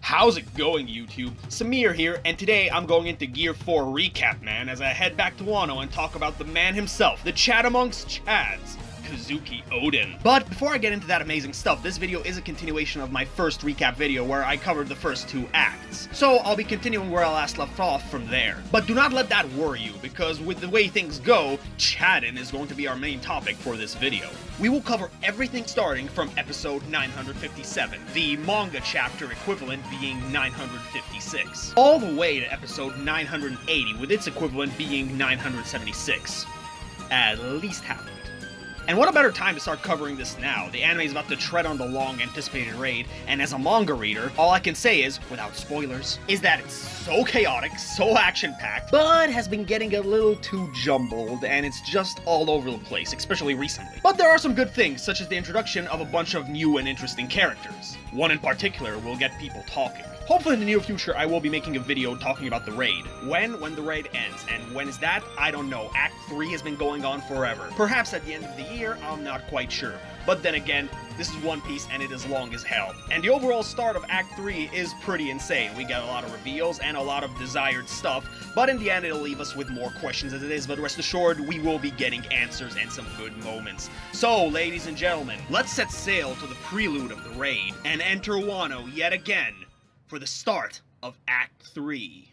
How's it going, YouTube? Samir here, and today I'm going into Gear 4 recap, man, as I head back to Wano and talk about the man himself, the Chad amongst Chads, Kazuki Oden. But before I get into that amazing stuff, this video is a continuation of my first recap video where I covered the first two acts. So I'll be continuing where I last left off from there. But do not let that worry you, because with the way things go, Chadin is going to be our main topic for this video. We will cover everything starting from episode 957, the manga chapter equivalent being 956, all the way to episode 980 with its equivalent being 976. At least half of it. And what a better time to start covering this now. The anime is about to tread on the long-anticipated raid, and as a manga reader, all I can say is, without spoilers, is that it's so chaotic, so action-packed, but has been getting a little too jumbled, and it's just all over the place, especially recently. But there are some good things, such as the introduction of a bunch of new and interesting characters. One in particular will get people talking. Hopefully in the near future I will be making a video talking about the raid. When the raid ends, and when is that? I don't know. Act 3 has been going on forever. Perhaps at the end of the year, I'm not quite sure. But then again, this is One Piece and it is long as hell. And the overall start of Act 3 is pretty insane. We got a lot of reveals and a lot of desired stuff, but in the end it'll leave us with more questions as it is, but rest assured we will be getting answers and some good moments. So, ladies and gentlemen, let's set sail to the prelude of the raid and enter Wano yet again for the start of Act 3.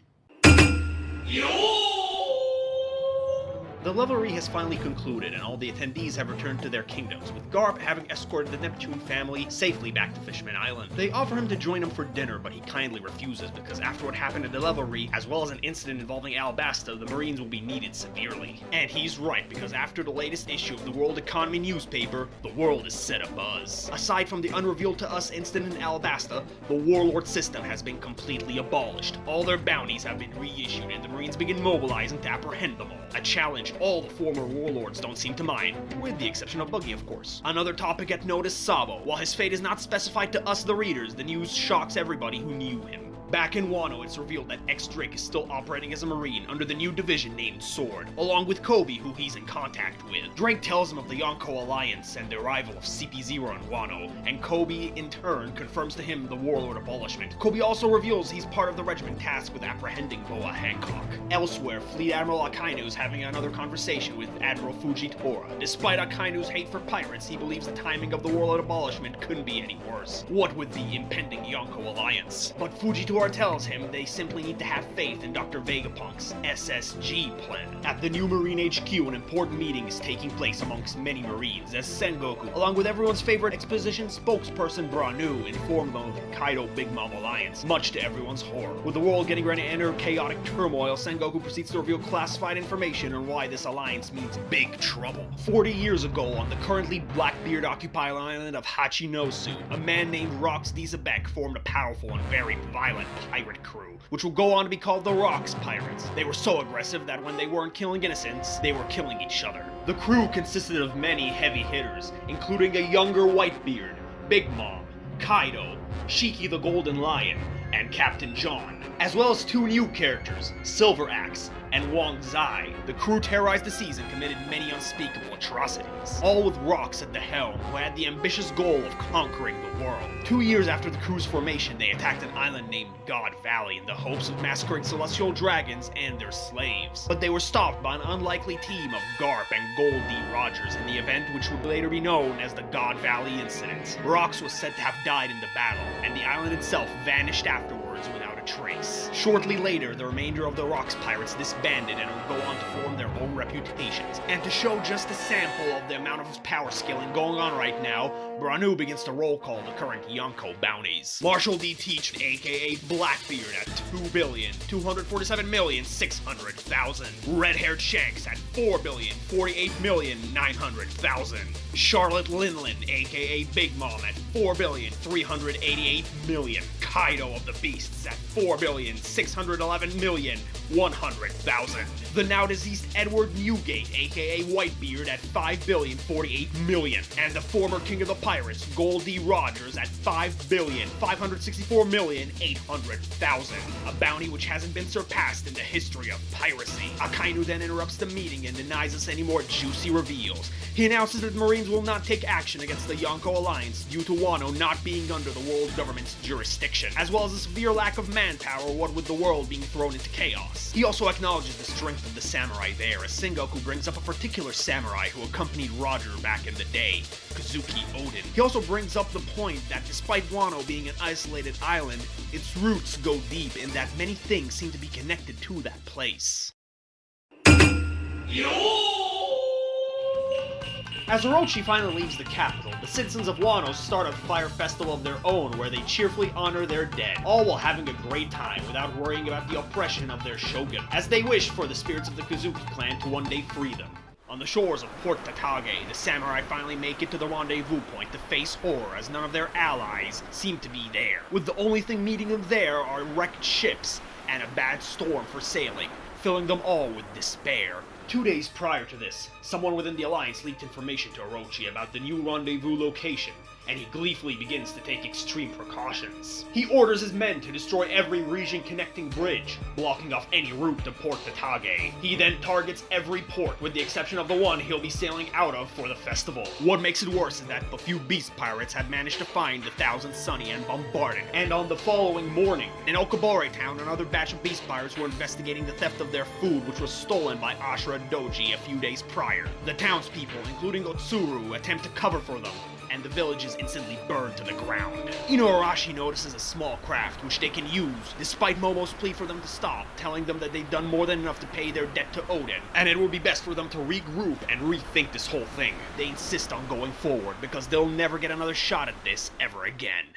The revelry has finally concluded and all the attendees have returned to their kingdoms, with Garp having escorted the Neptune family safely back to Fishman Island. They offer him to join them for dinner, but he kindly refuses because after what happened at the revelry, as well as an incident involving Alabasta, the Marines will be needed severely. And he's right, because after the latest issue of the World Economy newspaper, the world is set abuzz. Aside from the unrevealed to us incident in Alabasta, the warlord system has been completely abolished. All their bounties have been reissued and the Marines begin mobilizing to apprehend them all. A challenge all the former warlords don't seem to mind, with the exception of Buggy, of course. Another topic at note is Sabo. While his fate is not specified to us, the readers, the news shocks everybody who knew him. Back in Wano, it's revealed that X-Drake is still operating as a Marine under the new division named Sword, along with Kobe, who he's in contact with. Drake tells him of the Yonko Alliance and the arrival of CP0 in Wano, and Kobe, in turn, confirms to him the warlord abolishment. Kobe also reveals he's part of the regiment tasked with apprehending Boa Hancock. Elsewhere, Fleet Admiral Akainu is having another conversation with Admiral Fujitora. Despite Akainu's hate for pirates, he believes the timing of the warlord abolishment couldn't be any worse. What with the impending Yonko Alliance? But Fujitora tells him they simply need to have faith in Dr. Vegapunk's SSG plan. At the new Marine HQ, an important meeting is taking place amongst many Marines as Sengoku, along with everyone's favorite exposition spokesperson Branu, informed them of the Kaido Big Mom Alliance, much to everyone's horror. With the world getting ready to enter chaotic turmoil, Sengoku proceeds to reveal classified information on why this alliance means big trouble. 40 years ago, on the currently Blackbeard-occupied island of Hachinosu, a man named Rox Dizabek formed a powerful and very violent pirate crew, which will go on to be called the Rocks Pirates. They were so aggressive that when they weren't killing innocents, they were killing each other. The crew consisted of many heavy hitters, including a younger Whitebeard, Big Mom, Kaido, Shiki the Golden Lion, and Captain John, as well as two new characters, Silver Axe and Wang Zai. The crew terrorized the seas and committed many unspeakable atrocities, all with Rox at the helm, who had the ambitious goal of conquering the world. 2 years after the crew's formation, they attacked an island named God Valley in the hopes of massacring celestial dragons and their slaves. But they were stopped by an unlikely team of Garp and Gold D. Rogers in the event which would later be known as the God Valley Incident. Rox was said to have died in the battle, and the island itself vanished afterwards without a trace. Shortly later, the remainder of the Rocks Pirates disbanded and would go on to form their own reputations. And to show just a sample of the amount of power scaling going on right now, Branu begins to roll call the current Yonko Bounties. Marshall D. Teach, aka Blackbeard, at 2,247,600,000. Red-haired Shanks at 4,048,900,000. Charlotte Linlin, aka Big Mom, at 4,388,000,000. Kaido of the Beasts at 4,611,100,000. The now deceased Edward Newgate, aka Whitebeard, at 5,048,000,000. And the former king of the pirates, Gold D. Rogers, at 5,564,800,000. A bounty which hasn't been surpassed in the history of piracy. Akainu then interrupts the meeting and denies us any more juicy reveals. He announces that the Marines will not take action against the Yonko Alliance due to Wano not being under the world government's jurisdiction, as well as a severe lack of manpower, what with the world being thrown into chaos. He also acknowledges the strength of the samurai there, as Sengoku brings up a particular samurai who accompanied Roger back in the day, Kazuki Oden. He also brings up the point that despite Wano being an isolated island, its roots go deep in that many things seem to be connected to that place. As Orochi finally leaves the capital, the citizens of Wano start a fire festival of their own where they cheerfully honor their dead, all while having a great time without worrying about the oppression of their shogun, as they wish for the spirits of the Kazuki clan to one day free them. On the shores of Port Tatage, the samurai finally make it to the rendezvous point to face horror as none of their allies seem to be there, with the only thing meeting them there are wrecked ships and a bad storm for sailing, filling them all with despair. 2 days prior to this, someone within the Alliance leaked information to Orochi about the new rendezvous location, and he gleefully begins to take extreme precautions. He orders his men to destroy every region connecting bridge, blocking off any route to Port Tatage. He then targets every port, with the exception of the one he'll be sailing out of for the festival. What makes it worse is that a few beast pirates had managed to find the Thousand Sunny and bombard it, and on the following morning, in Okobore town, another batch of beast pirates were investigating the theft of their food, which was stolen by Ashura Doji a few days prior. The townspeople, including Otsuru, attempt to cover for them, and the village is instantly burned to the ground. Inuarashi notices a small craft which they can use, despite Momo's plea for them to stop, telling them that they've done more than enough to pay their debt to Oden, and it would be best for them to regroup and rethink this whole thing. They insist on going forward, because they'll never get another shot at this ever again.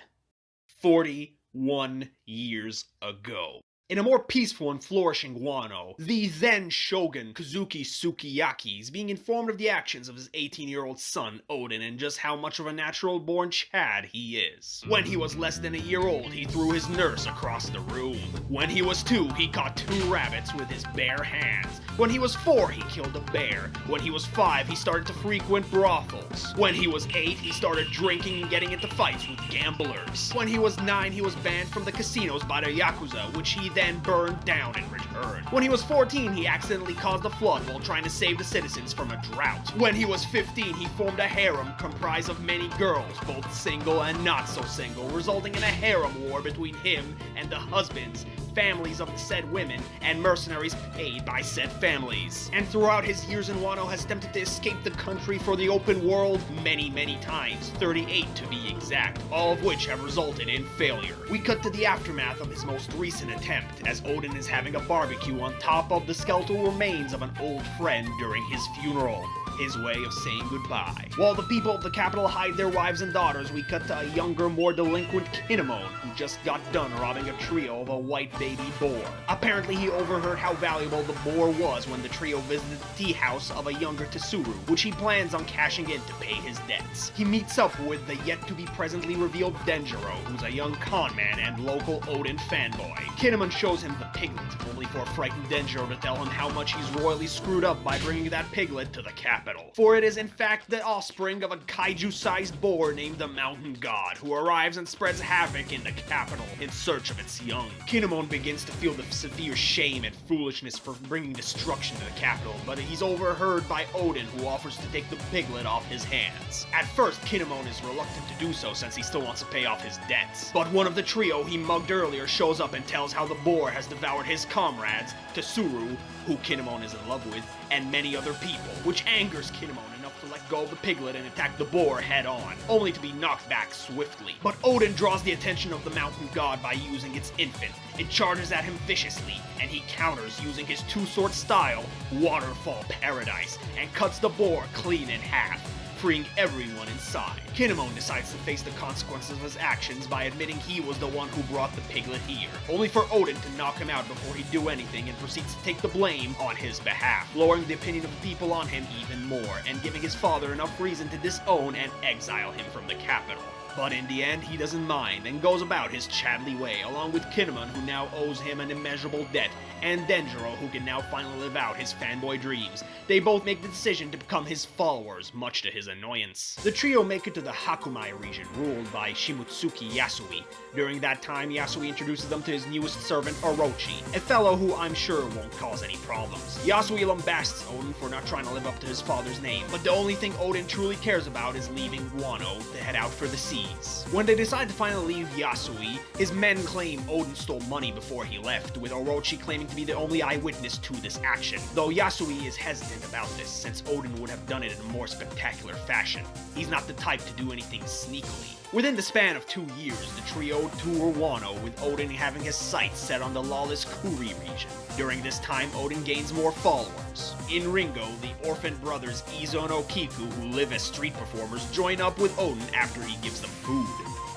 41 years ago. In a more peaceful and flourishing Wano, the then shogun Kazuki Sukiyaki is being informed of the actions of his 18-year-old son Oden and just how much of a natural-born Chad he is. When he was less than a year old, he threw his nurse across the room. When he was 2, he caught 2 rabbits with his bare hands. When he was 4, he killed a bear. When he was 5, he started to frequent brothels. When he was 8, he started drinking and getting into fights with gamblers. When he was 9, he was banned from the casinos by the Yakuza, which he then burned down in return. When he was 14, he accidentally caused a flood while trying to save the citizens from a drought. When he was 15, he formed a harem comprised of many girls, both single and not so single, resulting in a harem war between him and the husbands, families of the said women, and mercenaries paid by said families. And throughout his years in Wano has attempted to escape the country for the open world many times, 38 to be exact, all of which have resulted in failure. We cut to the aftermath of his most recent attempt, as Oden is having a barbecue on top of the skeletal remains of an old friend during his funeral. His way of saying goodbye. While the people of the capital hide their wives and daughters, we cut to a younger, more delinquent Kinemon, who just got done robbing a trio of a white baby boar. Apparently he overheard how valuable the boar was when the trio visited the tea house of a younger Tsuru, which he plans on cashing in to pay his debts. He meets up with the yet-to-be-presently revealed Denjiro, who's a young conman and local Oden fanboy. Kinemon shows him the piglet, only for a frightened Denjiro to tell him how much he's royally screwed up by bringing that piglet to the capital. For it is in fact the offspring of a kaiju-sized boar named the Mountain God, who arrives and spreads havoc in the capital in search of its young. Kinemon begins to feel the severe shame and foolishness for bringing destruction to the capital, but he's overheard by Oden, who offers to take the piglet off his hands. At first, Kinemon is reluctant to do so since he still wants to pay off his debts. But one of the trio he mugged earlier shows up and tells how the boar has devoured his comrades, Tsuru, who Kinemon is in love with, and many other people, which angers Kinemon enough to let go of the piglet and attack the boar head-on, only to be knocked back swiftly. But Oden draws the attention of the Mountain God by using its infant. It charges at him viciously, and he counters using his two-sword style, Waterfall Paradise, and cuts the boar clean in half, freeing everyone inside. Kinemon decides to face the consequences of his actions by admitting he was the one who brought the piglet here, only for Oden to knock him out before he'd do anything and proceeds to take the blame on his behalf, lowering the opinion of the people on him even more, and giving his father enough reason to disown and exile him from the capital. But in the end, he doesn't mind and goes about his Chadley way, along with Kinemon, who now owes him an immeasurable debt, and Denjiro, who can now finally live out his fanboy dreams. They both make the decision to become his followers, much to his annoyance. The trio make it to the Hakumai region, ruled by Shimotsuki Yasui. During that time, Yasui introduces them to his newest servant, Orochi, a fellow who I'm sure won't cause any problems. Yasui lambasts Oden for not trying to live up to his father's name, but the only thing Oden truly cares about is leaving Wano to head out for the seas. When they decide to finally leave Yasui, his men claim Oden stole money before he left, with Orochi claiming to be the only eyewitness to this action, though Yasui is hesitant about this since Oden would have done it in a more spectacular fashion. He's not the type to do anything sneakily. Within the span of 2 years, the trio tour Wano, with Oden having his sights set on the lawless Kuri region. During this time, Oden gains more followers. In Ringo, the orphan brothers Izo and Okiku, who live as street performers, join up with Oden after he gives them food.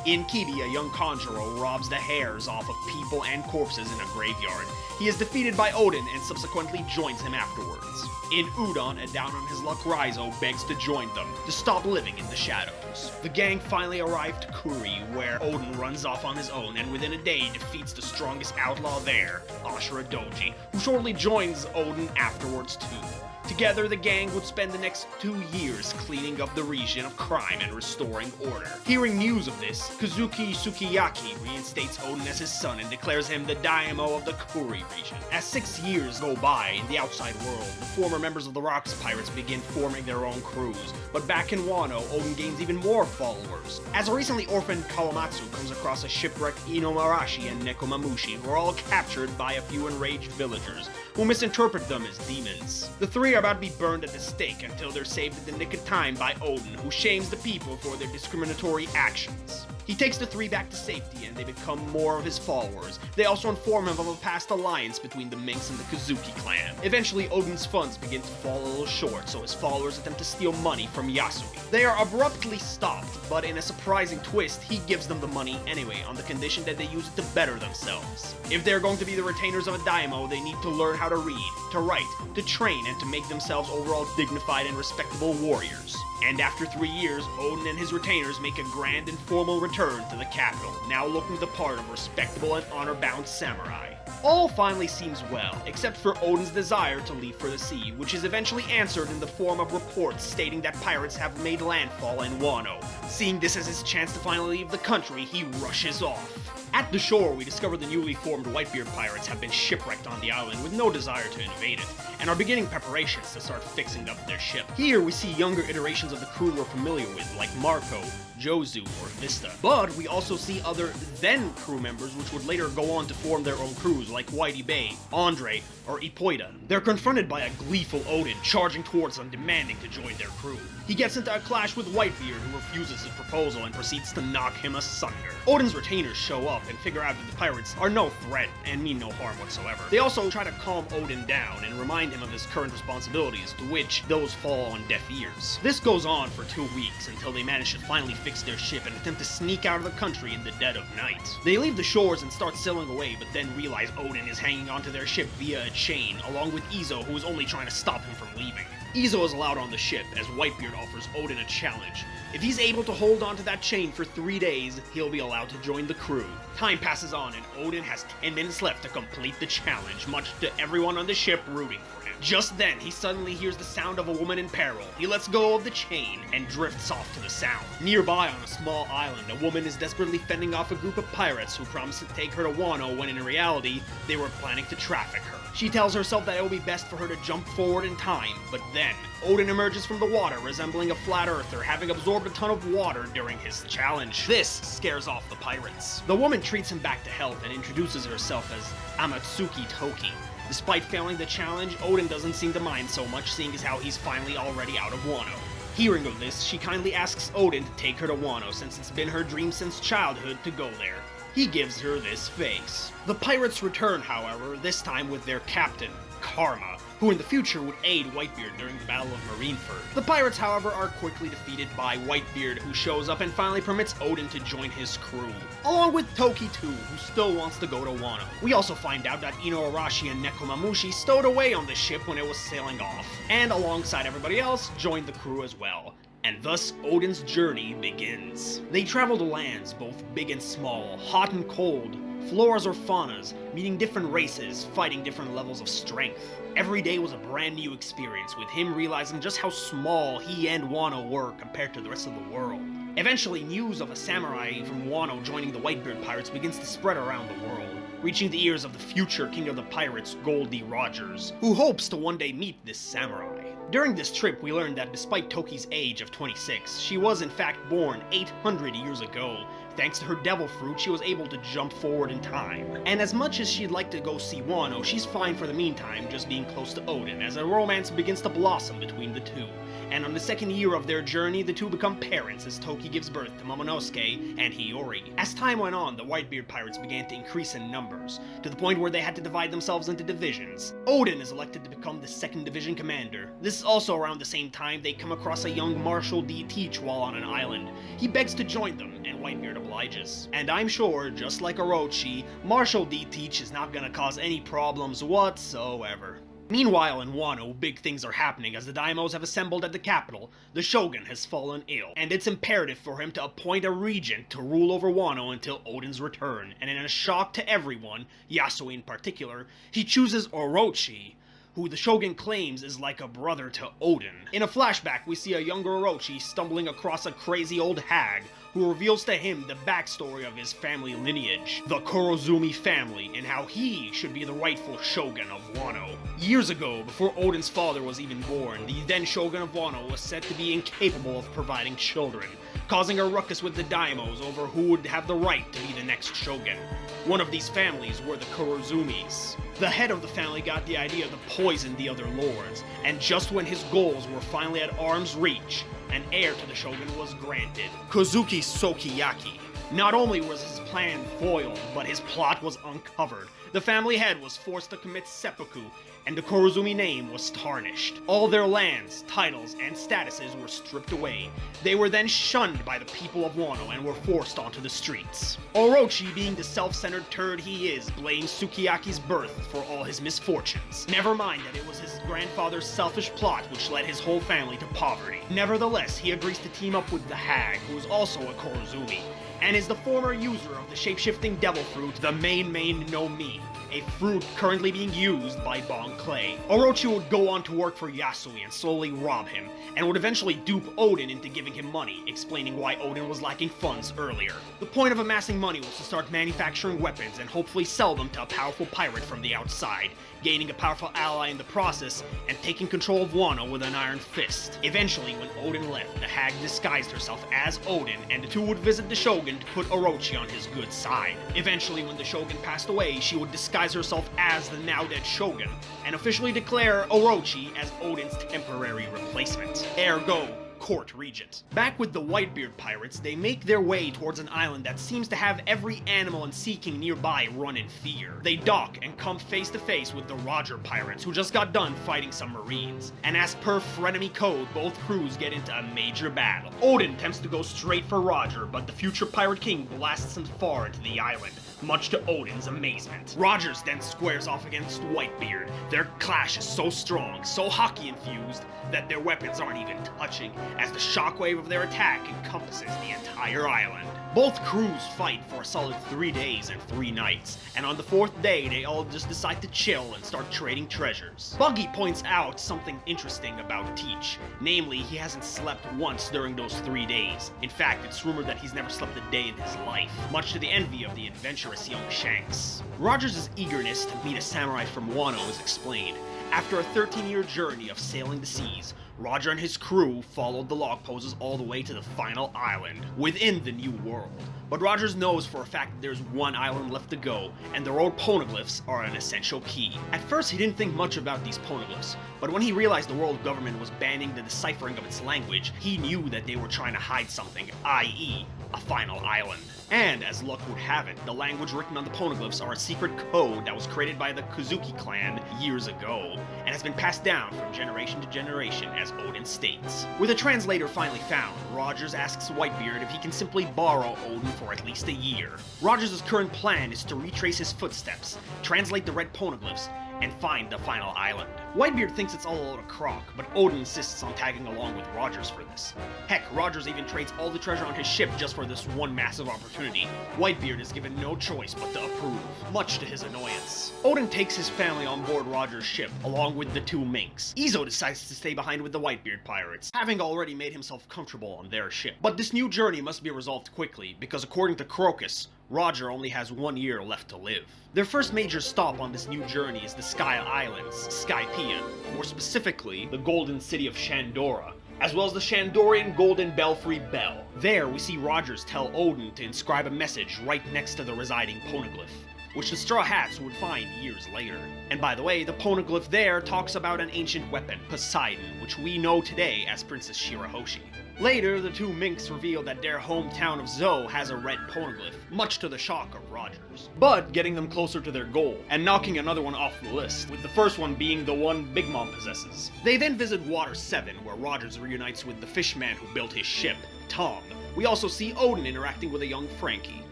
In Kibi, a young Kanjuro robs the hairs off of people and corpses in a graveyard. He is defeated by Oden and subsequently joins him afterwards. In Udon, a down-on-his-luck Raizo begs to join them, to stop living in the shadows. The gang finally arrive to Kuri, where Oden runs off on his own and within a day defeats the strongest outlaw there, Ashura Doji, who shortly joins Oden afterwards too. Together, the gang would spend the next 2 years cleaning up the region of crime and restoring order. Hearing news of this, Kazuki Sukiyaki reinstates Oden as his son and declares him the daimyo of the Kuri region. As 6 years go by in the outside world, the former members of the Rocks Pirates begin forming their own crews, but back in Wano, Oden gains even more followers. As a recently orphaned Kawamatsu comes across a shipwrecked Inomarashi and Nekomamushi, who are all captured by a few enraged villagers, who misinterpret them as demons. The three are about to be burned at the stake until they're saved at the nick of time by Oden, who shames the people for their discriminatory actions. He takes the three back to safety and they become more of his followers. They also inform him of a past alliance between the Minks and the Kazuki clan. Eventually, Oden's funds begin to fall a little short, so his followers attempt to steal money from Yasui. They are abruptly stopped, but in a surprising twist, he gives them the money anyway, on the condition that they use it to better themselves. If they're going to be the retainers of a daimyo, they need to learn how to read, to write, to train, and to make themselves overall dignified and respectable warriors. And after 3 years, Oden and his retainers make a grand and formal return to the capital, now looking the part of respectable and honor-bound samurai. All finally seems well, except for Oden's desire to leave for the sea, which is eventually answered in the form of reports stating that pirates have made landfall in Wano. Seeing this as his chance to finally leave the country, he rushes off. At the shore, we discover the newly formed Whitebeard pirates have been shipwrecked on the island with no desire to invade it, and are beginning preparations to start fixing up their ship. Here, we see younger iterations of the crew we're familiar with, like Marco, Jozu, or Vista. But we also see other then crew members which would later go on to form their own crews, like Whitey Bay, Andre, or Ipoida. They're confronted by a gleeful Oden, charging towards them demanding to join their crew. He gets into a clash with Whitebeard, who refuses his proposal and proceeds to knock him asunder. Oden's retainers show up and figure out that the pirates are no threat and mean no harm whatsoever. They also try to calm Oden down and remind him of his current responsibilities, to which those fall on deaf ears. This goes on for 2 weeks until they manage to finally fix their ship and attempt to sneak out of the country in the dead of night. They leave the shores and start sailing away, but then realize Oden is hanging onto their ship via a chain, along with Izo, who is only trying to stop him from leaving. Izo is allowed on the ship, as Whitebeard offers Oden a challenge. If he's able to hold onto that chain for 3 days, he'll be allowed to join the crew. Time passes on, and Oden has 10 minutes left to complete the challenge, much to everyone on the ship rooting for him. Just then, he suddenly hears the sound of a woman in peril. He lets go of the chain and drifts off to the sound. Nearby on a small island, a woman is desperately fending off a group of pirates who promise to take her to Wano when in reality, they were planning to traffic her. She tells herself that it will be best for her to jump forward in time, but then, Oden emerges from the water resembling a flat earther, having absorbed a ton of water during his challenge. This scares off the pirates. The woman treats him back to health and introduces herself as Amatsuki Toki. Despite failing the challenge, Oden doesn't seem to mind so much, seeing as how he's finally already out of Wano. Hearing of this, she kindly asks Oden to take her to Wano, since it's been her dream since childhood to go there. He gives her this face. The pirates return, however, this time with their captain, Karma, who in the future would aid Whitebeard during the Battle of Marineford. The pirates, however, are quickly defeated by Whitebeard, who shows up and finally permits Oden to join his crew, along with Toki too, who still wants to go to Wano. We also find out that Inomarashi and Nekomamushi stowed away on the ship when it was sailing off, and alongside everybody else, joined the crew as well. And thus Oden's journey begins. They travel to lands both big and small, hot and cold, floras or faunas, meeting different races, fighting different levels of strength. Every day was a brand new experience, with him realizing just how small he and Wano were compared to the rest of the world. Eventually, news of a samurai from Wano joining the Whitebeard pirates begins to spread around the world, reaching the ears of the future king of the pirates, Goldie Rogers, who hopes to one day meet this samurai. During this trip, we learned that despite Toki's age of 26, she was in fact born 800 years ago. Thanks to her devil fruit, she was able to jump forward in time. And as much as she'd like to go see Wano, she's fine for the meantime just being close to Oden, as a romance begins to blossom between the two. And on the second year of their journey, the two become parents as Toki gives birth to Momonosuke and Hiyori. As time went on, the Whitebeard pirates began to increase in numbers, to the point where they had to divide themselves into divisions. Oden is elected to become the 2nd Division commander. This is also around the same time they come across a young Marshal D. Teach while on an island. He begs to join them, and Whitebeard obliges. And I'm sure, just like Orochi, Marshal D. Teach is not gonna cause any problems whatsoever. Meanwhile, in Wano, big things are happening as the daimos have assembled at the capital. The shogun has fallen ill, and it's imperative for him to appoint a regent to rule over Wano until Oden's return. And in a shock to everyone, Yasui in particular, he chooses Orochi, who the shogun claims is like a brother to Oden. In a flashback, we see a younger Orochi stumbling across a crazy old hag, who reveals to him the backstory of his family lineage, the Kurozumi family, and how he should be the rightful shogun of Wano. Years ago, before Oden's father was even born, the then shogun of Wano was said to be incapable of providing children, causing a ruckus with the daimos over who would have the right to be the next shogun. One of these families were the Kurozumis. The head of the family got the idea to poison the other lords, and just when his goals were finally at arm's reach, an heir to the shogun was granted, Kozuki Sukiyaki. Not only was his plan foiled, but his plot was uncovered. The family head was forced to commit seppuku, and the Kurozumi name was tarnished. All their lands, titles, and statuses were stripped away. They were then shunned by the people of Wano and were forced onto the streets. Orochi, being the self-centered turd he is, blames Sukiyaki's birth for all his misfortunes. Never mind that it was his grandfather's selfish plot which led his whole family to poverty. Nevertheless, he agrees to team up with the hag, who is also a Kurozumi, and is the former user of the shape-shifting devil fruit, the main no Mi, a fruit currently being used by Bon Clay. Orochi would go on to work for Yasui and slowly rob him, and would eventually dupe Oden into giving him money, explaining why Oden was lacking funds earlier. The point of amassing money was to start manufacturing weapons and hopefully sell them to a powerful pirate from the outside, gaining a powerful ally in the process, and taking control of Wano with an iron fist. Eventually, when Oden left, the hag disguised herself as Oden, and the two would visit the shogun to put Orochi on his good side. Eventually, when the shogun passed away, she would disguise herself as the now-dead shogun, and officially declare Orochi as Oden's temporary replacement. Ergo, court regent. Back with the Whitebeard pirates, they make their way towards an island that seems to have every animal and sea king nearby run in fear. They dock and come face to face with the Roger pirates, who just got done fighting some marines. And as per frenemy code, both crews get into a major battle. Oden attempts to go straight for Roger, but the future pirate king blasts him far into the island, much to Oden's amazement. Rogers then squares off against Whitebeard. Their clash is so strong, so hockey-infused, that their weapons aren't even touching, as the shockwave of their attack encompasses the entire island. Both crews fight for a solid 3 days and 3 nights, and on the 4th day they all just decide to chill and start trading treasures. Buggy points out something interesting about Teach, namely he hasn't slept once during those 3 days. In fact, it's rumored that he's never slept a day in his life, much to the envy of the adventurous young Shanks. Rogers' eagerness to meet a samurai from Wano is explained. After a 13-year journey of sailing the seas, Roger and his crew followed the log poses all the way to the final island, within the New World. But Rogers knows for a fact that there's one island left to go, and the road poneglyphs are an essential key. At first he didn't think much about these poneglyphs, but when he realized the world government was banning the deciphering of its language, he knew that they were trying to hide something, i.e., a final island. And, as luck would have it, the language written on the poneglyphs are a secret code that was created by the Kuzuki clan years ago, and has been passed down from generation to generation, as Oden states. With a translator finally found, Rogers asks Whitebeard if he can simply borrow Oden for at least a year. Rogers' current plan is to retrace his footsteps, translate the red poneglyphs, and find the final island. Whitebeard thinks it's all a load of crock, but Oden insists on tagging along with Rogers for this. Heck, Rogers even trades all the treasure on his ship just for this one massive opportunity. Whitebeard is given no choice but to approve, much to his annoyance. Oden takes his family on board Rogers' ship, along with the two minks. Izo decides to stay behind with the Whitebeard pirates, having already made himself comfortable on their ship. But this new journey must be resolved quickly, because according to Crocus, Roger only has 1 year left to live. Their first major stop on this new journey is the Sky Islands, Skypiea, more specifically, the Golden City of Shandora, as well as the Shandorian Golden Belfry Bell. There, we see Rogers tell Oden to inscribe a message right next to the residing poneglyph, which the Straw Hats would find years later. And by the way, the poneglyph there talks about an ancient weapon, Poseidon, which we know today as Princess Shirahoshi. Later, the two minks reveal that their hometown of Zou has a red poneglyph, much to the shock of Rogers, but getting them closer to their goal, and knocking another one off the list, with the first one being the one Big Mom possesses. They then visit Water 7, where Rogers reunites with the fishman who built his ship, Tom. We also see Oden interacting with a young Frankie.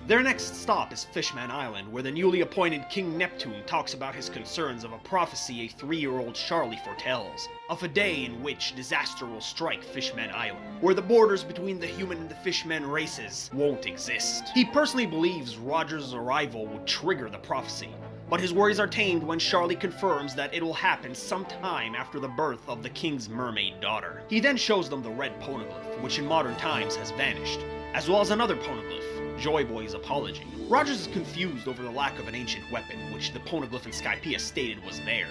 Their next stop is Fishman Island, where the newly appointed King Neptune talks about his concerns of a prophecy a 3-year-old Charlie foretells, of a day in which disaster will strike Fishman Island, where the borders between the human and the fishman races won't exist. He personally believes Rogers' arrival would trigger the prophecy, but his worries are tamed when Charlie confirms that it will happen sometime after the birth of the king's mermaid daughter. He then shows them the red poneglyph, which in modern times has vanished, as well as another poneglyph, Joy Boy's apology. Rogers is confused over the lack of an ancient weapon, which the poneglyph in Skypiea stated was there.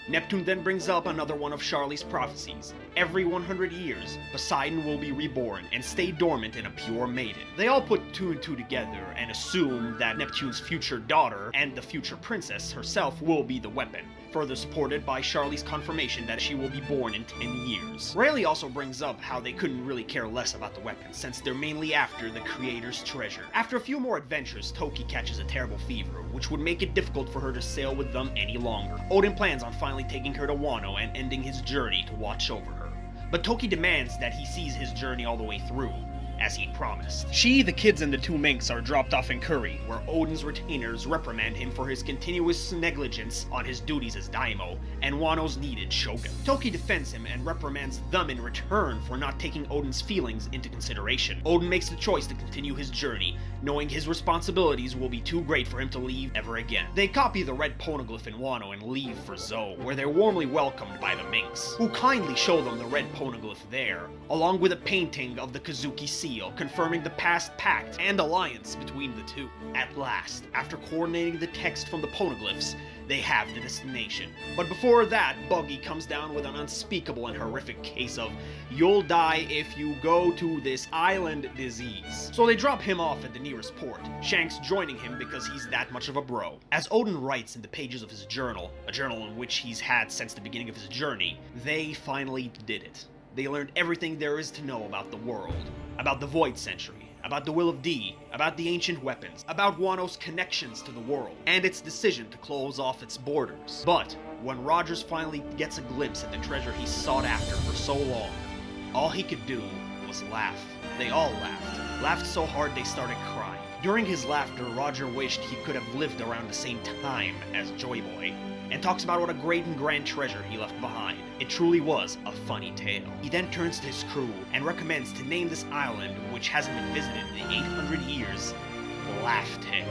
Neptune then brings up another one of Charlie's prophecies. Every 100 years, Poseidon will be reborn and stay dormant in a pure maiden. They all put 2 and 2 together and assume that Neptune's future daughter and the future princess herself will be the weapon, further supported by Charlie's confirmation that she will be born in 10 years. Rayleigh also brings up how they couldn't really care less about the weapon, since they're mainly after the creator's treasure. After a few more adventures, Toki catches a terrible fever, which would make it difficult for her to sail with them any longer. Odin plans on finally taking her to Wano and ending his journey to watch over her. But Toki demands that he sees his journey all the way through, as he'd promised. She, the kids, and the two minks are dropped off in Curry, where Odin's retainers reprimand him for his continuous negligence on his duties as daimyo, and Wano's needed shogun. Toki defends him and reprimands them in return for not taking Odin's feelings into consideration. Odin makes the choice to continue his journey, knowing his responsibilities will be too great for him to leave ever again. They copy the red poneglyph in Wano and leave for Zou, where they're warmly welcomed by the minks, who kindly show them the red poneglyph there, along with a painting of the Kazuki seal, confirming the past pact and alliance between the two. At last, after coordinating the text from the poneglyphs, they have the destination. But before that, Buggy comes down with an unspeakable and horrific case of "you'll die if you go to this island" disease. So they drop him off at the nearest port, Shanks joining him because he's that much of a bro. As Odin writes in the pages of his journal, a journal in which he's had since the beginning of his journey, they finally did it. They learned everything there is to know about the world, about the Void Century, about the Will of D, about the ancient weapons, about Wano's connections to the world, and its decision to close off its borders. But when Rogers finally gets a glimpse at the treasure he sought after for so long, all he could do was laugh. They all laughed so hard they started crying. During his laughter, Roger wished he could have lived around the same time as Joy Boy, and talks about what a great and grand treasure he left behind. It truly was a funny tale. He then turns to his crew and recommends to name this island, which hasn't been visited in 800 years, Laugh Tale.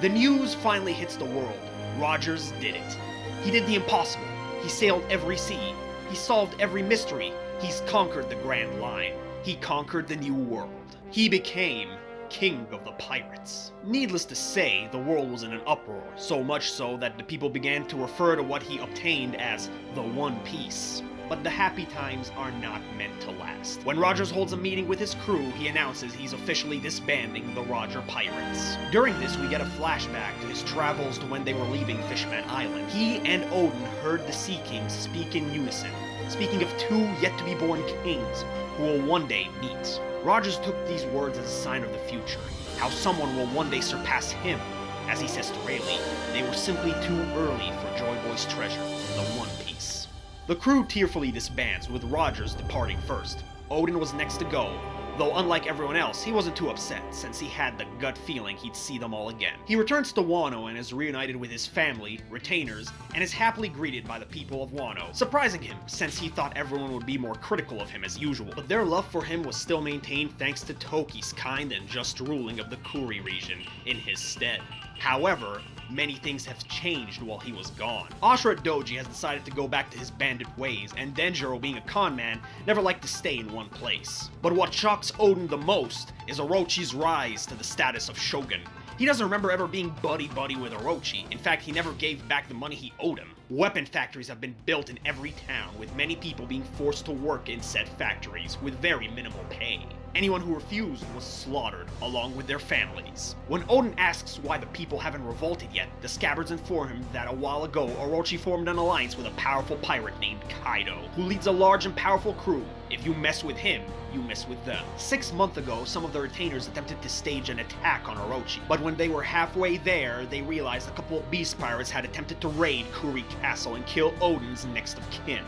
The news finally hits the world. Rogers did it. He did the impossible. He sailed every sea. He solved every mystery. He's conquered the Grand Line. He conquered the New World. He became King of the Pirates. Needless to say, the world was in an uproar, so much so that the people began to refer to what he obtained as the One Piece. But the happy times are not meant to last. When Rogers holds a meeting with his crew, he announces he's officially disbanding the Roger Pirates. During this, we get a flashback to his travels to when they were leaving Fishman Island. He and Odin heard the Sea Kings speak in unison, speaking of two yet-to-be-born kings who will one day meet. Rogers took these words as a sign of the future, how someone will one day surpass him. As he says to Rayleigh, they were simply too early for Joy Boy's treasure, the One Piece. The crew tearfully disbands, with Rogers departing first. Odin was next to go, though unlike everyone else, he wasn't too upset, since he had the gut feeling he'd see them all again. He returns to Wano and is reunited with his family, retainers, and is happily greeted by the people of Wano, surprising him, since he thought everyone would be more critical of him as usual. But their love for him was still maintained thanks to Toki's kind and just ruling of the Kuri region in his stead. However, many things have changed while he was gone. Ashura Doji has decided to go back to his bandit ways, and Denjiro, being a con man, never liked to stay in one place. But what shocks Oden the most is Orochi's rise to the status of shogun. He doesn't remember ever being buddy-buddy with Orochi. In fact, he never gave back the money he owed him. Weapon factories have been built in every town, with many people being forced to work in said factories with very minimal pay. Anyone who refused was slaughtered, along with their families. When Oden asks why the people haven't revolted yet, the Scabbards inform him that a while ago, Orochi formed an alliance with a powerful pirate named Kaido, who leads a large and powerful crew. If you mess with him, you mess with them. 6 months ago, some of the retainers attempted to stage an attack on Orochi, but when they were halfway there, they realized a couple of beast pirates had attempted to raid Kuri Castle and kill Oden's next of kin.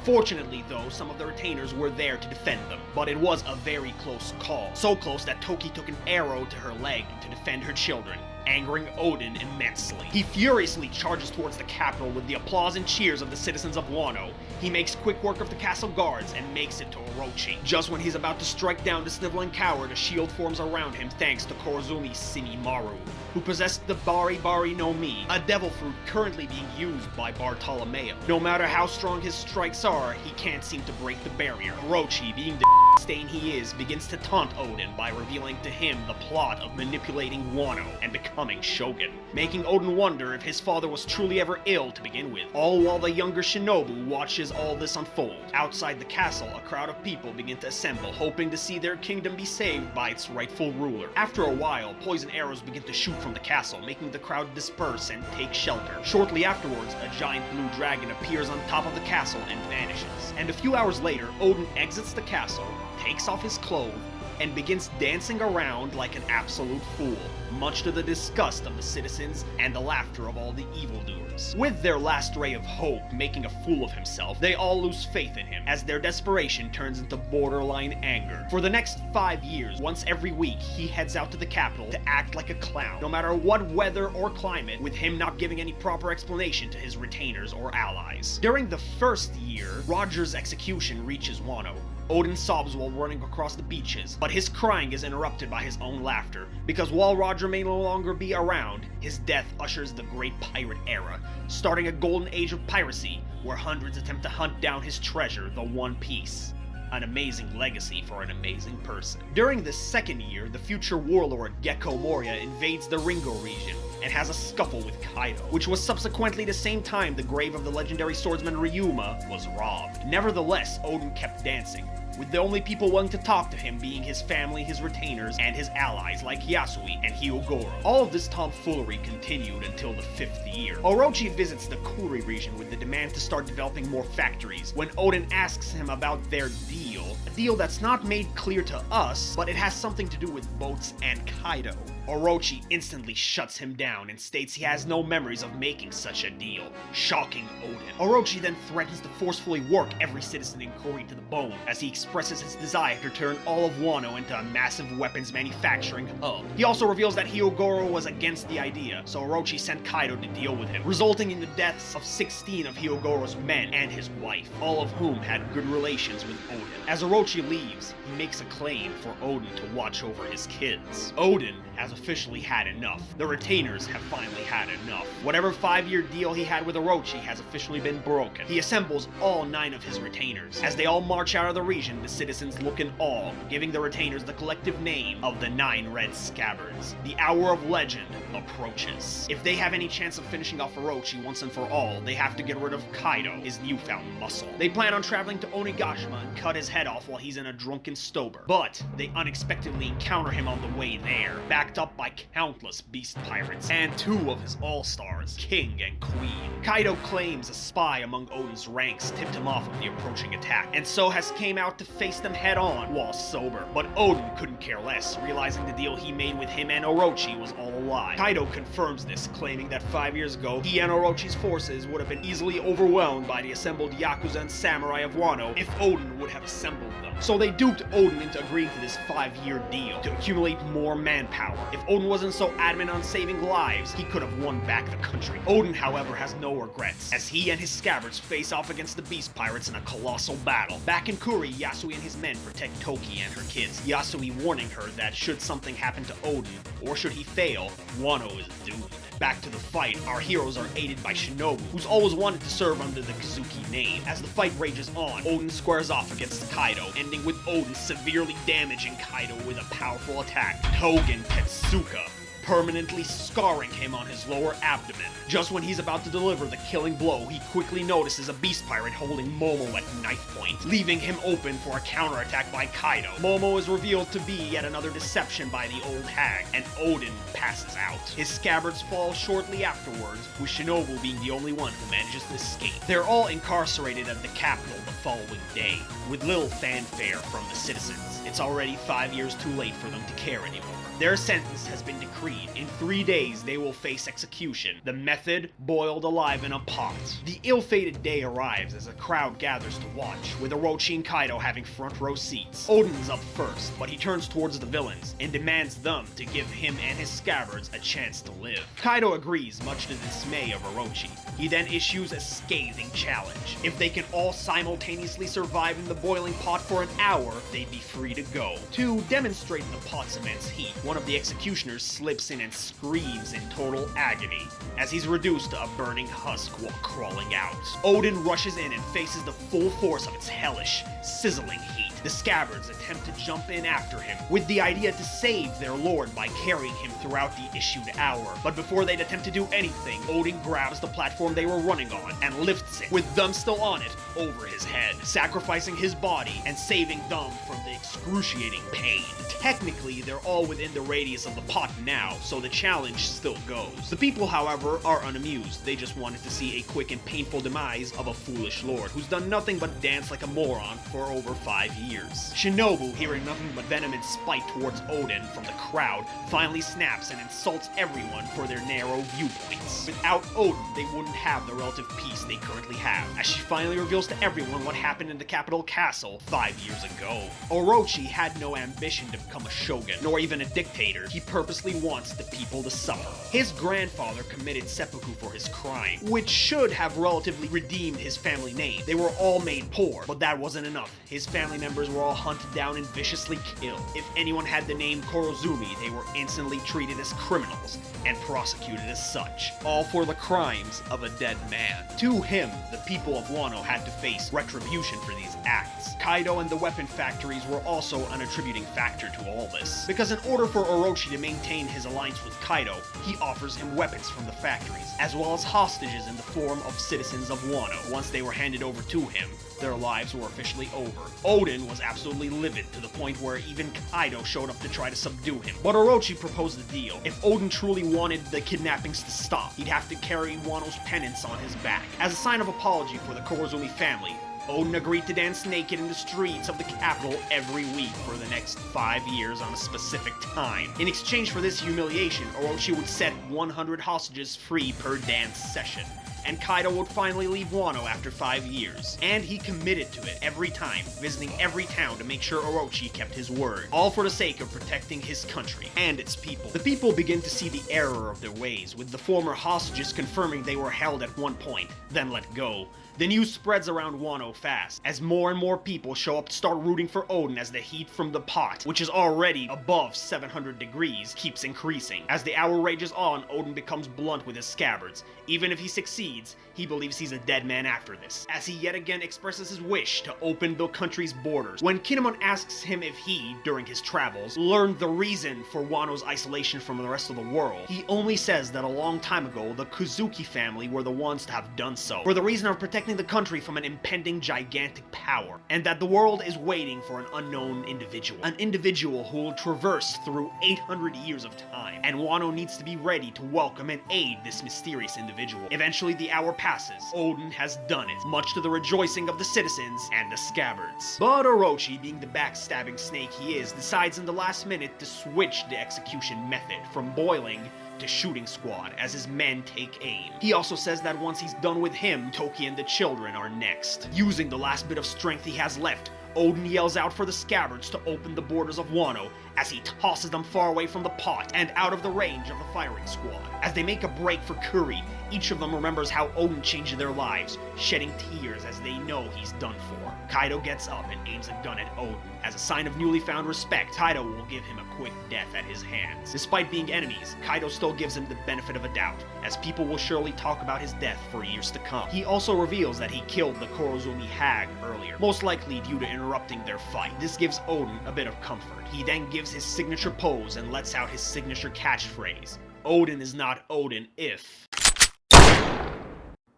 Fortunately, though, some of the retainers were there to defend them, but it was a very close call. So close that Toki took an arrow to her leg to defend her children, angering Oden immensely. He furiously charges towards the capital with the applause and cheers of the citizens of Wano. He makes quick work of the castle guards and makes it to Orochi. Just when he's about to strike down the sniveling coward, a shield forms around him thanks to Korozumi's Simimaru, who possessed the Bari Bari no Mi, a devil fruit currently being used by Bartolomeo. No matter how strong his strikes are, he can't seem to break the barrier. Orochi, being the stain he is, begins to taunt Oden by revealing to him the plot of manipulating Wano and becoming shogun, making Oden wonder if his father was truly ever ill to begin with, all while the younger shinobu watches all this unfold. Outside the castle, a crowd of people begin to assemble, hoping to see their kingdom be saved by its rightful ruler. After a while, poison arrows begin to shoot from the castle, making the crowd disperse and take shelter. Shortly afterwards, a giant blue dragon appears on top of the castle and vanishes. And a few hours later, Oden exits the castle, takes off his clothes, and begins dancing around like an absolute fool, much to the disgust of the citizens and the laughter of all the evildoers. With their last ray of hope making a fool of himself, they all lose faith in him, as their desperation turns into borderline anger. For the next 5 years, once every week, he heads out to the capital to act like a clown, no matter what weather or climate, with him not giving any proper explanation to his retainers or allies. During the first year, Roger's execution reaches Wano. Oden sobs while running across the beaches, but his crying is interrupted by his own laughter, because while Roger may no longer be around, his death ushers the Great Pirate Era, starting a golden age of piracy, where hundreds attempt to hunt down his treasure, the One Piece. An amazing legacy for an amazing person. During the second year, the future warlord Gekko Moria invades the Ringo region and has a scuffle with Kaido, which was subsequently the same time the grave of the legendary swordsman Ryuma was robbed. Nevertheless, Oden kept dancing, with the only people willing to talk to him being his family, his retainers, and his allies like Yasui and Hyogoro. All of this tomfoolery continued until the 5th year. Orochi visits the Kuri region with the demand to start developing more factories, when Oden asks him about their deal, a deal that's not made clear to us, but it has something to do with boats and Kaido. Orochi instantly shuts him down and states he has no memories of making such a deal, shocking Oden. Orochi then threatens to forcefully work every citizen in Kuri to the bone, as he expresses his desire to turn all of Wano into a massive weapons manufacturing hub. He also reveals that Hyogoro was against the idea, so Orochi sent Kaido to deal with him, resulting in the deaths of 16 of Hyogoro's men and his wife, all of whom had good relations with Oden. As Orochi leaves, he makes a claim for Oden to watch over his kids. Oden has officially had enough. The retainers have finally had enough. Whatever 5-year deal he had with Orochi has officially been broken. He assembles all 9 of his retainers. As they all march out of the region, the citizens look in awe, giving the retainers the collective name of the 9 Red Scabbards. The hour of legend approaches. If they have any chance of finishing off Orochi once and for all, they have to get rid of Kaido, his newfound muscle. They plan on traveling to Onigashima and cut his head off while he's in a drunken stupor. But they unexpectedly encounter him on the way there, backed up by countless beast pirates, and 2 of his all-stars, King and Queen. Kaido claims a spy among Oden's ranks tipped him off of the approaching attack, and so has came out to face them head on while sober. But Oden couldn't care less, realizing the deal he made with him and Orochi was all a lie. Kaido confirms this, claiming that 5 years ago, he and Orochi's forces would have been easily overwhelmed by the assembled Yakuza and Samurai of Wano if Oden would have assembled them. So they duped Oden into agreeing to this 5-year deal to accumulate more manpower. If Oden wasn't so adamant on saving lives, he could have won back the country. Oden, however, has no regrets, as he and his scabbards face off against the Beast Pirates in a colossal battle. Back in Kuri, Yasui and his men protect Toki and her kids, Yasui warning her that should something happen to Oden, or should he fail, Wano is doomed. Back to the fight, our heroes are aided by Shinobu, who's always wanted to serve under the Kazuki name. As the fight rages on, Oden squares off against Kaido, ending with Oden severely damaging Kaido with a powerful attack, Togen Tetsuka, permanently scarring him on his lower abdomen. Just when he's about to deliver the killing blow, he quickly notices a beast pirate holding Momo at knife point, leaving him open for a counterattack by Kaido. Momo is revealed to be yet another deception by the old hag, and Oden passes out. His scabbards fall shortly afterwards, with Shinobu being the only one who manages to escape. They're all incarcerated at the capital the following day, with little fanfare from the citizens. It's already 5 years too late for them to care anymore. Their sentence has been decreed. In 3 days, they will face execution. The method, boiled alive in a pot. The ill-fated day arrives as a crowd gathers to watch, with Orochi and Kaido having front row seats. Oden's up first, but he turns towards the villains and demands them to give him and his scabbards a chance to live. Kaido agrees, much to the dismay of Orochi. He then issues a scathing challenge. If they can all simultaneously survive in the boiling pot for an hour, they'd be free to go. To demonstrate the pot's immense heat, one of the executioners slips in and screams in total agony as he's reduced to a burning husk while crawling out. Oden rushes in and faces the full force of its hellish, sizzling heat. The scabbards attempt to jump in after him, with the idea to save their lord by carrying him throughout the issued hour. But before they'd attempt to do anything, Oden grabs the platform they were running on and lifts it, with them still on it, over his head, sacrificing his body and saving them from the excruciating pain. Technically, they're all within the radius of the pot now, so the challenge still goes. The people, however, are unamused. They just wanted to see a quick and painful demise of a foolish lord who's done nothing but dance like a moron for over 5 years. Shinobu, hearing nothing but venom and spite towards Oden from the crowd, finally snaps and insults everyone for their narrow viewpoints. Without Oden, they wouldn't have the relative peace they currently have, as she finally reveals to everyone what happened in the capital castle 5 years ago. Orochi had no ambition to become a shogun, nor even a dictator. He purposely wants the people to suffer. His grandfather committed seppuku for his crime, which should have relatively redeemed his family name. They were all made poor, but that wasn't enough. His family members were all hunted down and viciously killed. If anyone had the name Korozumi, they were instantly treated as criminals and prosecuted as such, all for the crimes of a dead man. To him, the people of Wano had to face retribution for these acts. Kaido and the weapon factories were also an attributing factor to all this, because in order for Orochi to maintain his alliance with Kaido, he offers him weapons from the factories, as well as hostages in the form of citizens of Wano. Once they were handed over to him, their lives were officially over. Oden was absolutely livid, to the point where even Kaido showed up to try to subdue him. But Orochi proposed a deal. If Oden truly wanted the kidnappings to stop, he'd have to carry Wano's penance on his back. As a sign of apology for the Korozumi family, Oden agreed to dance naked in the streets of the capital every week for the next 5 years on a specific time. In exchange for this humiliation, Orochi would set 100 hostages free per dance session, and Kaido would finally leave Wano after 5 years. And he committed to it every time, visiting every town to make sure Orochi kept his word, all for the sake of protecting his country and its people. The people begin to see the error of their ways, with the former hostages confirming they were held at one point, then let go. The news spreads around Wano fast, as more and more people show up to start rooting for Oden as the heat from the pot, which is already above 700 degrees, keeps increasing. As the hour rages on, Oden becomes blunt with his scabbards. Even if he succeeds, he believes he's a dead man after this, as he yet again expresses his wish to open the country's borders. When Kinemon asks him if he, during his travels, learned the reason for Wano's isolation from the rest of the world, he only says that a long time ago, the Kuzuki family were the ones to have done so, for the reason of protecting the country from an impending gigantic power, and that the world is waiting for an unknown individual who will traverse through 800 years of time, and Wano needs to be ready to welcome and aid this mysterious individual. Eventually, the hour passes, Oden has done it, much to the rejoicing of the citizens and the scabbards. But Orochi, being the backstabbing snake he is, decides in the last minute to switch the execution method from boiling to shooting squad as his men take aim. He also says that once he's done with him, Toki and the children are next. Using the last bit of strength he has left, Oden yells out for the scabbards to open the borders of Wano as he tosses them far away from the pot and out of the range of the firing squad. As they make a break for Kuri, each of them remembers how Oden changed their lives, shedding tears as they know he's done for. Kaido gets up and aims a gun at Oden. As a sign of newly found respect, Kaido will give him a quick death at his hands. Despite being enemies, Kaido still gives him the benefit of a doubt, as people will surely talk about his death for years to come. He also reveals that he killed the Korozumi hag earlier, most likely due to interrupting their fight. This gives Oden a bit of comfort. He then gives his signature pose and lets out his signature catchphrase. Oden is not Oden if...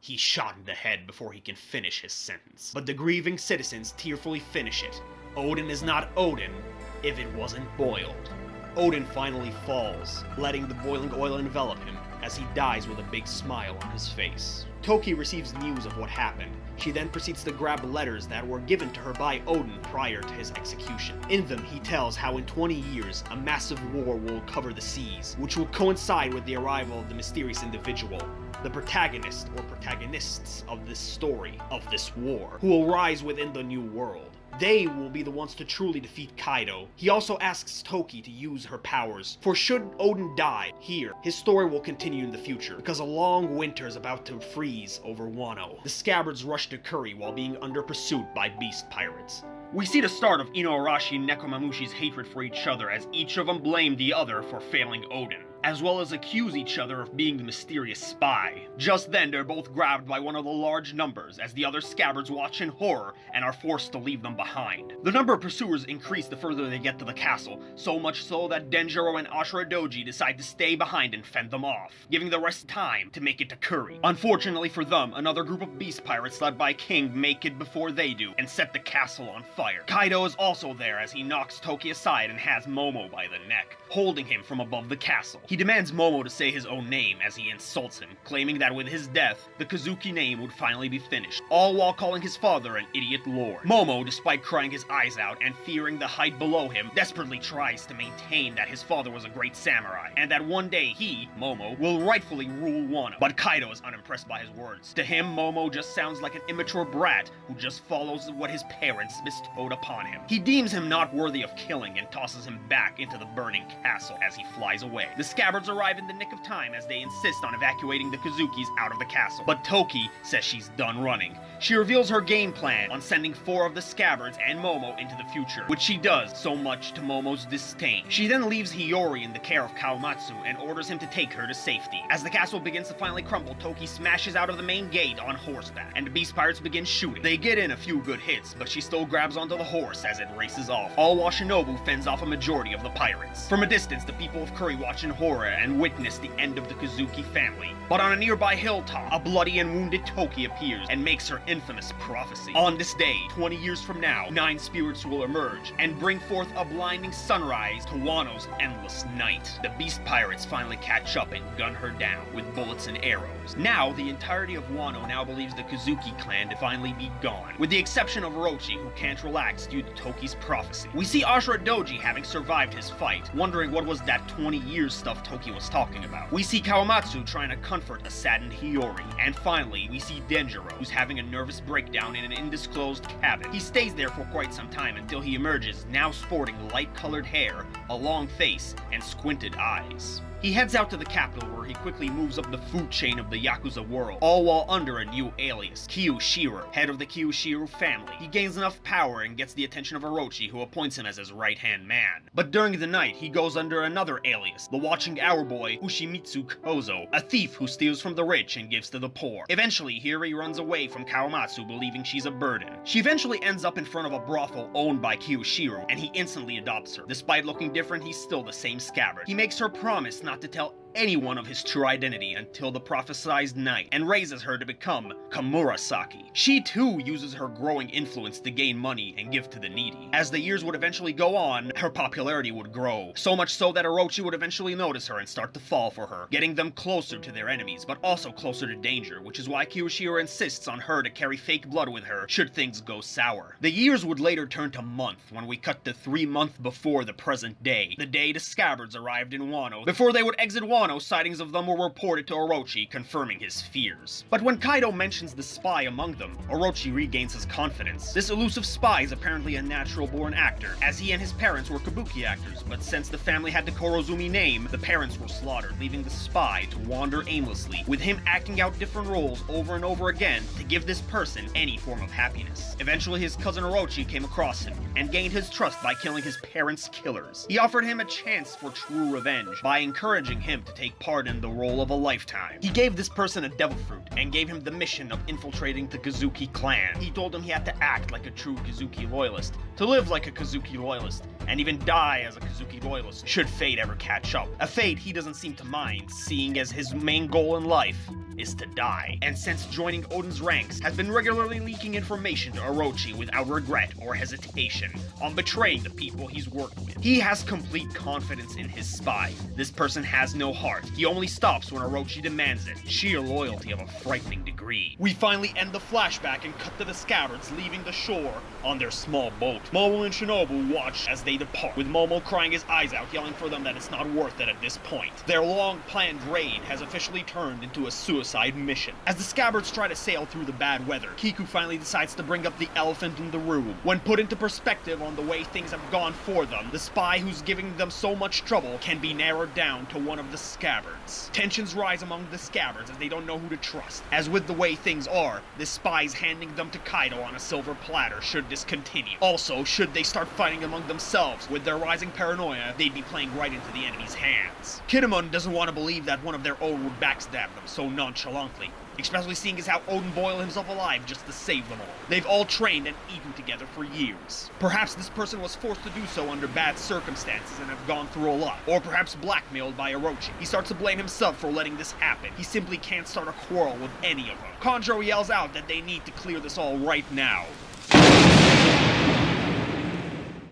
He's shot in the head before he can finish his sentence. But the grieving citizens tearfully finish it. Oden is not Oden if it wasn't boiled. Oden finally falls, letting the boiling oil envelop him as he dies with a big smile on his face. Toki receives news of what happened. She then proceeds to grab letters that were given to her by Oden prior to his execution. In them, he tells how in 20 years, a massive war will cover the seas, which will coincide with the arrival of the mysterious individual, the protagonist or protagonists of this story, of this war, who will rise within the new world. They will be the ones to truly defeat Kaido. He also asks Toki to use her powers, for should Oden die here, his story will continue in the future, because a long winter is about to freeze over Wano. The scabbards rush to Kuri while being under pursuit by beast pirates. We see the start of Inuarashi and Nekomamushi's hatred for each other as each of them blame the other for failing Oden, as well as accuse each other of being the mysterious spy. Just then, they're both grabbed by one of the large numbers as the other scabbards watch in horror and are forced to leave them behind. The number of pursuers increase the further they get to the castle, so much so that Denjiro and Ashura Doji decide to stay behind and fend them off, giving the rest time to make it to Kuri. Unfortunately for them, another group of beast pirates led by King make it before they do and set the castle on fire. Kaido is also there as he knocks Toki aside and has Momo by the neck, holding him from above the castle. He demands Momo to say his own name as he insults him, claiming that with his death, the Kazuki name would finally be finished, all while calling his father an idiot lord. Momo, despite crying his eyes out and fearing the height below him, desperately tries to maintain that his father was a great samurai, and that one day he, Momo, will rightfully rule Wano. But Kaido is unimpressed by his words. To him, Momo just sounds like an immature brat who just follows what his parents bestowed upon him. He deems him not worthy of killing and tosses him back into the burning castle as he flies away. The scabbards arrive in the nick of time as they insist on evacuating the Kazukis out of the castle, but Toki says she's done running. She reveals her game plan on sending 4 of the scabbards and Momo into the future, which she does so much to Momo's disdain. She then leaves Hiyori in the care of Kawamatsu and orders him to take her to safety. As the castle begins to finally crumble, Toki smashes out of the main gate on horseback, and the beast pirates begin shooting. They get in a few good hits, but she still grabs onto the horse as it races off, all while Shinobu fends off a majority of the pirates. From a distance, the people of Kuri watch in horror and witness the end of the Kazuki family. But on a nearby hilltop, a bloody and wounded Toki appears and makes her infamous prophecy. On this day, 20 years from now, 9 spirits will emerge and bring forth a blinding sunrise to Wano's endless night. The beast pirates finally catch up and gun her down with bullets and arrows. Now, the entirety of Wano now believes the Kazuki clan to finally be gone, with the exception of Orochi, who can't relax due to Toki's prophecy. We see Ashura Doji having survived his fight, wondering what was that 20 years stuff Toki was talking about. We see Kawamatsu trying to comfort a saddened Hiyori, and finally, we see Denjiro, who's having a nervous breakdown in an undisclosed cabin. He stays there for quite some time until he emerges, now sporting light-colored hair, a long face, and squinted eyes. He heads out to the capital where he quickly moves up the food chain of the Yakuza world, all while under a new alias, Kyushiro, head of the Kyushiro family. He gains enough power and gets the attention of Orochi, who appoints him as his right-hand man. But during the night, he goes under another alias, the watching hour boy Ushimitsu Kozo, a thief who steals from the rich and gives to the poor. Eventually, Hiri runs away from Kawamatsu, believing she's a burden. She eventually ends up in front of a brothel owned by Kyushiro, and he instantly adopts her. Despite looking different, he's still the same scabbard. He makes her promise not to tell anyone of his true identity until the prophesized night, and raises her to become Kamurasaki. She too uses her growing influence to gain money and give to the needy. As the years would eventually go on, her popularity would grow, so much so that Orochi would eventually notice her and start to fall for her, getting them closer to their enemies, but also closer to danger, which is why Kiyoshiro insists on her to carry fake blood with her should things go sour. The years would later turn to month when we cut to 3 months before the present day, the day the scabbards arrived in Wano. Before they would exit Wano, sightings of them were reported to Orochi, confirming his fears. But when Kaido mentions the spy among them, Orochi regains his confidence. This elusive spy is apparently a natural-born actor, as he and his parents were kabuki actors, but since the family had the Korozumi name, the parents were slaughtered, leaving the spy to wander aimlessly, with him acting out different roles over and over again to give this person any form of happiness. Eventually, his cousin Orochi came across him, and gained his trust by killing his parents' killers. He offered him a chance for true revenge, by encouraging him to take part in the role of a lifetime. He gave this person a devil fruit, and gave him the mission of infiltrating the Kazuki clan. He told him he had to act like a true Kazuki loyalist, to live like a Kazuki loyalist, and even die as a Kazuki loyalist, should fate ever catch up. A fate he doesn't seem to mind, seeing as his main goal in life is to die. And since joining Oden's ranks, has been regularly leaking information to Orochi without regret or hesitation on betraying the people he's worked with. He has complete confidence in his spy. This person has no heart. He only stops when Orochi demands it. Sheer loyalty of a frightening degree. We finally end the flashback and cut to the scabbards leaving the shore on their small boat. Momo and Shinobu watch as they depart, with Momo crying his eyes out, yelling for them that it's not worth it at this point. Their long-planned raid has officially turned into a suicide mission. As the scabbards try to sail through the bad weather, Kiku finally decides to bring up the elephant in the room. When put into perspective on the way things have gone for them, the spy who's giving them so much trouble can be narrowed down to one of the scabbards. Tensions rise among the scabbards as they don't know who to trust. As with the way things are, this spy's handing them to Kaido on a silver platter should this continue. Also, should they start fighting among themselves, with their rising paranoia, they'd be playing right into the enemy's hands. Kinemon doesn't want to believe that one of their own would backstab them so nonchalantly, especially seeing as how Oden boiled himself alive just to save them all. They've all trained and eaten together for years. Perhaps this person was forced to do so under bad circumstances and have gone through a lot, or perhaps blackmailed by Orochi. He starts to blame himself for letting this happen. He simply can't start a quarrel with any of them. Kanjuro yells out that they need to clear this all right now,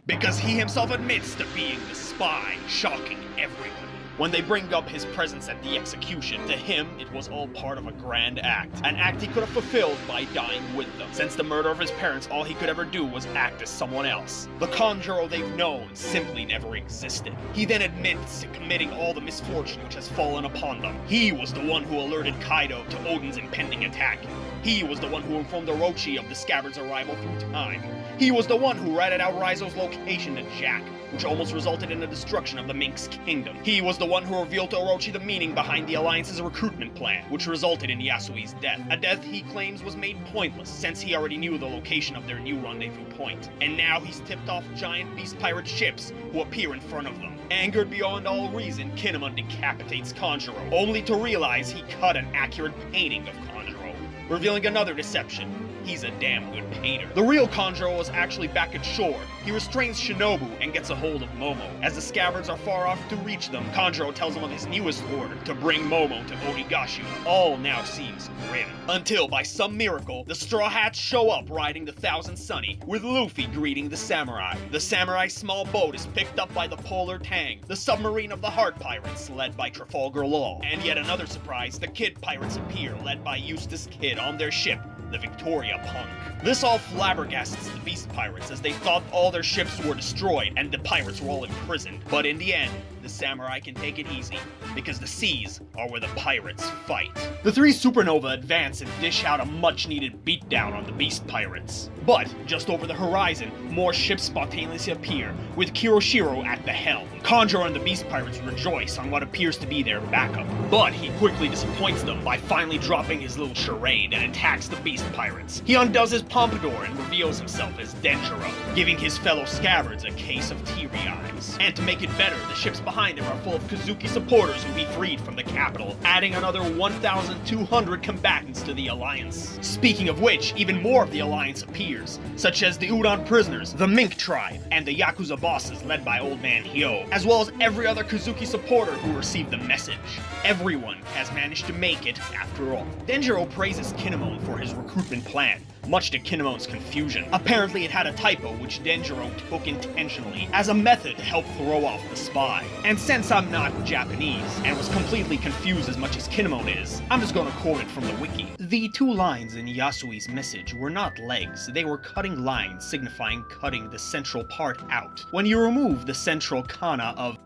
because he himself admits to being the spy, shocking everybody. When they bring up his presence at the execution, to him, it was all part of a grand act. An act he could have fulfilled by dying with them. Since the murder of his parents, all he could ever do was act as someone else. The Kanjuro they've known simply never existed. He then admits to committing all the misfortune which has fallen upon them. He was the one who alerted Kaido to Oden's impending attack. He was the one who informed Orochi of the scabbard's arrival through time. He was the one who ratted out Raizo's location to Jack, which almost resulted in the destruction of the Minx Kingdom. He was the one who revealed to Orochi the meaning behind the Alliance's recruitment plan, which resulted in Yasui's death. A death he claims was made pointless, since he already knew the location of their new rendezvous point. And now he's tipped off giant beast pirate ships who appear in front of them. Angered beyond all reason, Kinemon decapitates Kanjuro, only to realize he cut an accurate painting of Kanjuro, revealing another deception. He's a damn good painter. The real Kanjuro is actually back at shore. He restrains Shinobu and gets a hold of Momo. As the scabbards are far off to reach them, Kanjuro tells them of his newest order, to bring Momo to Onigashima. All now seems grim. Until, by some miracle, the Straw Hats show up riding the Thousand Sunny, with Luffy greeting the samurai. The samurai's small boat is picked up by the Polar Tang, the submarine of the Heart Pirates, led by Trafalgar Law. And yet another surprise, the Kid Pirates appear, led by Eustace Kid on their ship, the Victoria Punk. This all flabbergasts the Beast Pirates, as they thought all their ships were destroyed and the pirates were all imprisoned. But in the end, the samurai can take it easy, because the seas are where the pirates fight. The three Supernova advance and dish out a much-needed beatdown on the Beast Pirates. But, just over the horizon, more ships spontaneously appear, with Kiroshiro at the helm. Kanjuro and the Beast Pirates rejoice on what appears to be their backup. But he quickly disappoints them by finally dropping his little charade and attacks the Beast beast pirates. He undoes his pompadour and reveals himself as Denjiro, giving his fellow scabbards a case of teary eyes. And to make it better, the ships behind him are full of Kazuki supporters who he freed from the capital, adding another 1,200 combatants to the Alliance. Speaking of which, even more of the Alliance appears, such as the Udon prisoners, the Mink tribe, and the Yakuza bosses led by Old Man Hyo, as well as every other Kazuki supporter who received the message. Everyone has managed to make it after all. Denjiro praises Kinemon for his recruitment plan, much to Kinemon's confusion. Apparently it had a typo which Denjiro took intentionally as a method to help throw off the spy. And since I'm not Japanese and was completely confused as much as Kinemon is, I'm just gonna quote it from the wiki. The 2 lines in Yasui's message were not legs, they were cutting lines signifying cutting the central part out. When you remove the central kana of,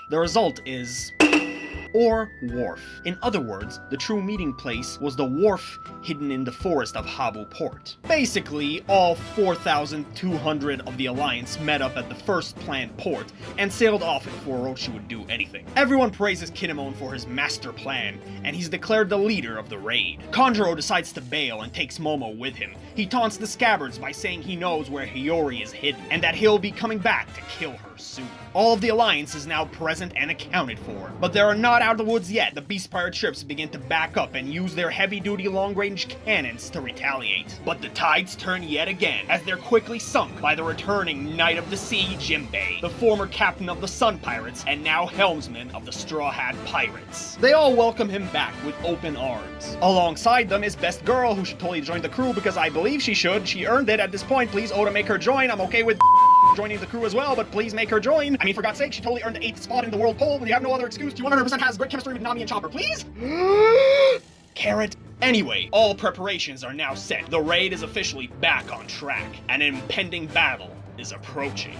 the result is or wharf. In other words, the true meeting place was the wharf hidden in the forest of Habu Port. Basically, all 4,200 of the Alliance met up at the first planned port and sailed off before Orochi would do anything. Everyone praises Kinemon for his master plan, and he's declared the leader of the raid. Kanjuro decides to bail and takes Momo with him. He taunts the scabbards by saying he knows where Hiyori is hidden, and that he'll be coming back to kill her soon. All of the Alliance is now present and accounted for, but they are not out of the woods yet. The Beast Pirate ships begin to back up and use their heavy-duty long-range cannons to retaliate. But the tides turn yet again, as they're quickly sunk by the returning Knight of the Sea Jinbei, the former captain of the Sun Pirates and now helmsman of the Straw Hat Pirates. They all welcome him back with open arms. Alongside them is Best Girl, who should totally join the crew because I believe she should. She earned it at this point. Please, Oda, make her join. I'm okay with joining the crew as well, but please make her join. I mean, for God's sake, she totally earned the 8th spot in the world poll, but you have no other excuse. She 100% has great chemistry with Nami and Chopper, please? Carrot. Anyway, all preparations are now set. The raid is officially back on track. An impending battle is approaching.